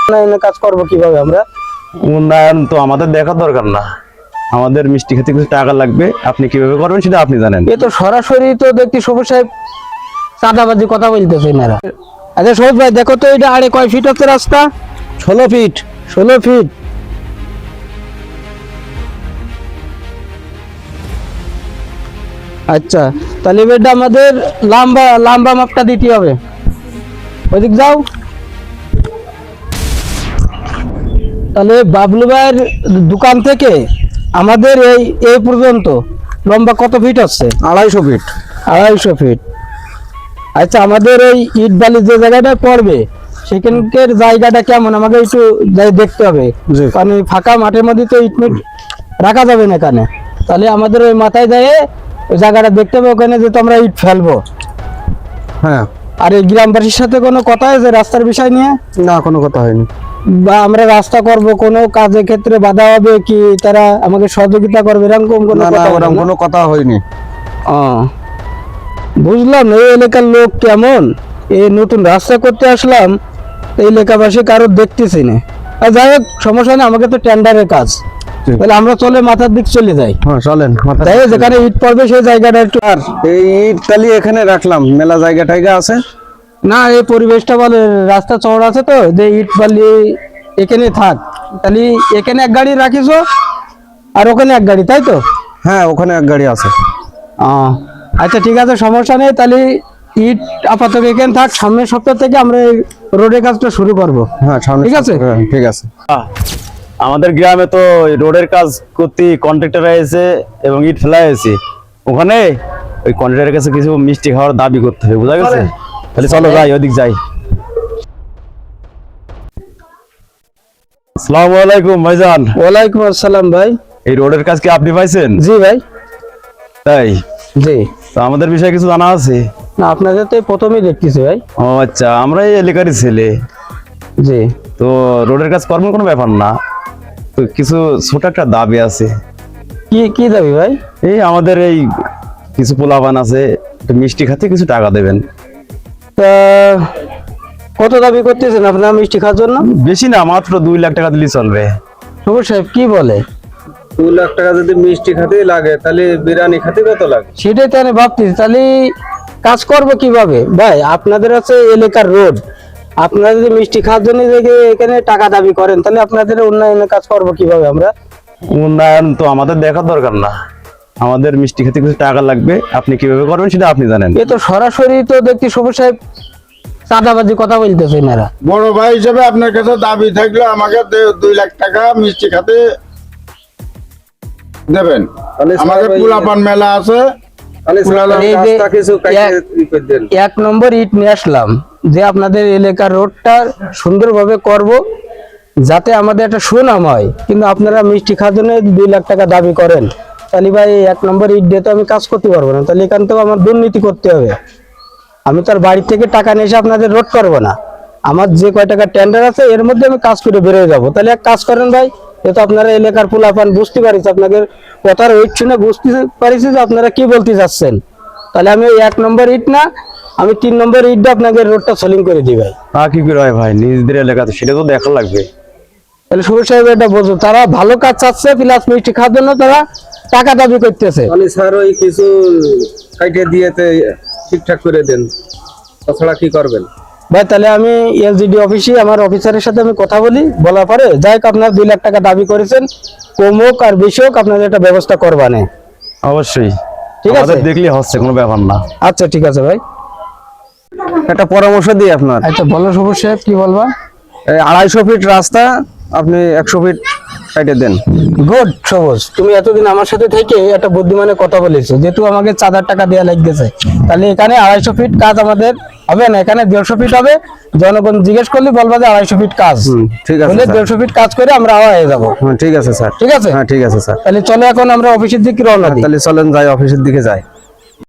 উন্নয়নের কাজ করব কিভাবে আমরা? উন্নয়ন তো আমাদের দেখার দরকার না, আমাদের মিষ্টি খেতে কিছু টাকা লাগবে, আপনি কিভাবে করবেন সেটা আপনি জানেন। এ তো সরাসরি তো দেখছি সবুজ সাহেব চাঁদাবাজি কথা বলতেছে এনারা। আচ্ছা সবুজ ভাই দেখো তো এটা আরে কয় ফিট হচ্ছে রাস্তা? 16 ফিট। 16 ফিট। আচ্ছা তাহলে এটা আমাদের লম্বা লম্বা মাপটা দিতে হবে। ওইদিক যাও। তাহলে বাবলু ভাইয়ের দোকান থেকে আমাদের এই পর্যন্ত লম্বা কত ফিট আছে? 250 ফিট। 250 ফিট। আচ্ছা আমাদের এই ইট বালি যে জায়গাটা পড়বে সেখানকার জায়গাটা কেমন আমাকে একটু যাই দেখতে হবে, কারণ এই ফাঁকা মাঠের মধ্যে তো ইট মিট রাখা যাবে না এখানে। তাহলে আমাদের ওই মাথায় যেয়ে ওই জায়গাটা দেখতে হবে, ওখানে যেহেতু আমরা ইট ফেলবো। হ্যাঁ। আর এই গ্রামবাসীর সাথে কোনো কথা হয়েছে রাস্তার বিষয় নিয়ে? না, কোনো কথা হয়নি। বা আমরা রাস্তা করব কোনো কাজের ক্ষেত্রে বাধা হবে কি, তারা আমাকে সহযোগিতা করবে এরকম কোনো কথা হয়নি। বুঝলাম এই এলাকার লোক কেমন, এই নতুন রাস্তা করতে আসলাম এই এলাকাবাসী কারো দেখতেছি না। যাই হোক সমস্যা নেই, আমাকে তো টেন্ডারের কাজ, তাহলে আমরা চলে মাথার দিক চলে যাই। হ্যাঁ চলেন। তাই যেখানে ইট পড়বে সেই জায়গাটা একটু। আর এই ইট তালি এখানে রাখলাম, মেলা জায়গা টাইগা আছে না, এই পরিবেশটা বলে রাস্তা চওড়া আছে তো, যে ইট বালি এখানে থাক। তাহলে এখানে এক গাড়ি রাখিস আর ওখানে এক গাড়ি, তাই তো? হ্যাঁ, ওখানে এক গাড়ি আছে। আচ্ছা ঠিক আছে, সমস্যা নেই। তাহলে ইট আপাতত এখানে থাক, সামনের সপ্তাহ থেকে আমরা রোডের কাজটা শুরু করব। হ্যাঁ ঠিক আছে, ঠিক আছে। আমাদের গ্রামে তো রোডের কাজ করতে কন্ট্রাক্টর এসে এবং ইট ফেলা হয়েছে, ওখানে ওই কন্ট্রাক্টরের কাছে কিছু মিষ্টি খাওয়ার দাবি করতে হবে, বুঝা গেছে? তাহলে চলো যাই, ওদিক যাই। আসসালামু আলাইকুম ভাইজান। ওয়ালাইকুম আসসালাম ভাই। এই রোডের কাজ কি আপনি পাইছেন? জি ভাই। তাই? জি। তো আমাদের বিষয়ে কিছু জানা আছে? না, আপনাদের তো প্রথমেই দেখতেছি ভাই। ও আচ্ছা, আমরা এই এলাকারই ছেলে। জি। তো রোডের কাজ কর্ম কোনো ব্যাপার না, তো কিছু ছোট একটা দাবি আছে। কি কি দাবি ভাই? এই আমাদের এই কিছু পোলাপান আছে, মিষ্টি খাতে কিছু টাকা দেবেন। তা কত দাবি করতেছেন আপনারা মিষ্টি খাওয়ার জন্য? বেশি না, মাত্র 2 লাখ টাকা দিলেই চলবে। সবুজ সাহেব কি বলে? 2 লাখ টাকা যদি মিষ্টি খাতে লাগে তাহলে বিরিয়ানি খাতে কত লাগে? সেটাই তো আমি ভাবতেছি, তাহলে কাজ করব কিভাবে ভাই? আপনাদের আছে এলাকার রোড, আপনারা যদি মিষ্টি খাওয়ার জন্য এখানে টাকা দাবি করেন, তাহলে আপনাদের উন্নয়নের কাজ করব কিভাবে আমরা? উন্নয়ন তো আমাদের দেখার দরকার না, আমাদের মিষ্টি খেতে কিছু টাকা লাগবে, আপনি কিভাবে করবেন সেটা আপনি জানেন। এ তো সরাসরি তো দেখছি সবুজ সাহেব চাঁদাবাজি কথা বলতেছে এনারা। বড় ভাই হিসেবে আপনার কাছে দাবি থাকলে আমাকে 2 লাখ টাকা মিষ্টি খাতে দেবেন। আমাদের পোলাপান মেলা আছে, এক নম্বর ইট নিয়ে আসলাম যে আপনাদের এলাকার রোডটা সুন্দরভাবে করব, যাতে আমাদের একটা সুনাম হয়। কিন্তু আপনারা মিষ্টি খাওয়ার জন্য 2 লাখ টাকা দাবি করেন, তাহলে ভাই 1 নম্বর ইট দিয়ে তো আমি কাজ করতে পারবো না। তাহলে এখান থেকে আমার দুর্নীতি করতে হবে। আমি তো আর বাড়ি থেকে টাকা নিয়ে এসে আপনাদের রোড করবো না। আমার যে কয় টাকা টেন্ডার আছে এর মধ্যে আমি কাজ করে বেরোয় যাবো। তাহলে এক কাজ করেন ভাই, যেহেতু আপনারা এলাকার পোলাপান বুঝতে পারিস, আপনাদের কথার ওইট শুনে বুঝতে পারিছি যে আপনারা কি বলতে চাচ্ছেন। তাহলে আমি ওই 1 নম্বর ইট না, আমি 3 নম্বর ইট দিয়ে আপনাদের রোডটা সলিং করে দিই ভাই। কি করে হয় ভাই, নিজেদের এলাকাতে সেটা তো দেখা লাগবে। তাহলে সবুজ সাহেব এটা বলছো, তারা ভালো কাজ চাচ্ছে প্লাস মিষ্টি খাওয়ার জন্য তারা টাকা দাবি করতেছে। তাহলে স্যার ওই কিছু কাইটে দিয়েতে ঠিকঠাক করে দেন, তাছাড়া কি করবেন ভাই? তাহলে আমি এলজিডি অফিসে আমার অফিসারের সাথে আমি কথা বলি, বলার পরে যাই হোক আপনার 2 লাখ টাকা দাবি করেছেন, কম হোক আর বেশি হোক আপনাদের একটা ব্যবস্থা করবানে। অবশ্যই, ঠিক আছে, দেখলে হচ্ছে, কোনো ব্যাপার না। আচ্ছা ঠিক আছে ভাই। একটা পরামর্শ দিই আপনার। আচ্ছা বলো সবুজ সাহেব, কি বলবা? 250 ফিট রাস্তা আপনি 100 ফিট কাটে দেন। গুড সবুজ, তুমি এতদিন আমার সাথে থেকে একটা বুদ্ধিমানের কথা বলেছো, যেহেতু আমাকে 4,000 টাকা দেওয়া লাগতেছে, তাহলে এখানে 250 ফিট কাজ আমাদের হবে না, এখানে 150 ফিট হবে। জনগণ জিজ্ঞেস করলে বলবা যে 250 ফিট কাজ। ঠিক আছে, 150 ফিট কাজ করে আমরা হয়ে যাবো। ঠিক আছে স্যার। ঠিক আছে, হ্যাঁ ঠিক আছে স্যার। তাহলে চলো এখন আমরা অফিসের দিকে রওনা দিই। তাহলে চলেন যাই, অফিসের দিকে যাই।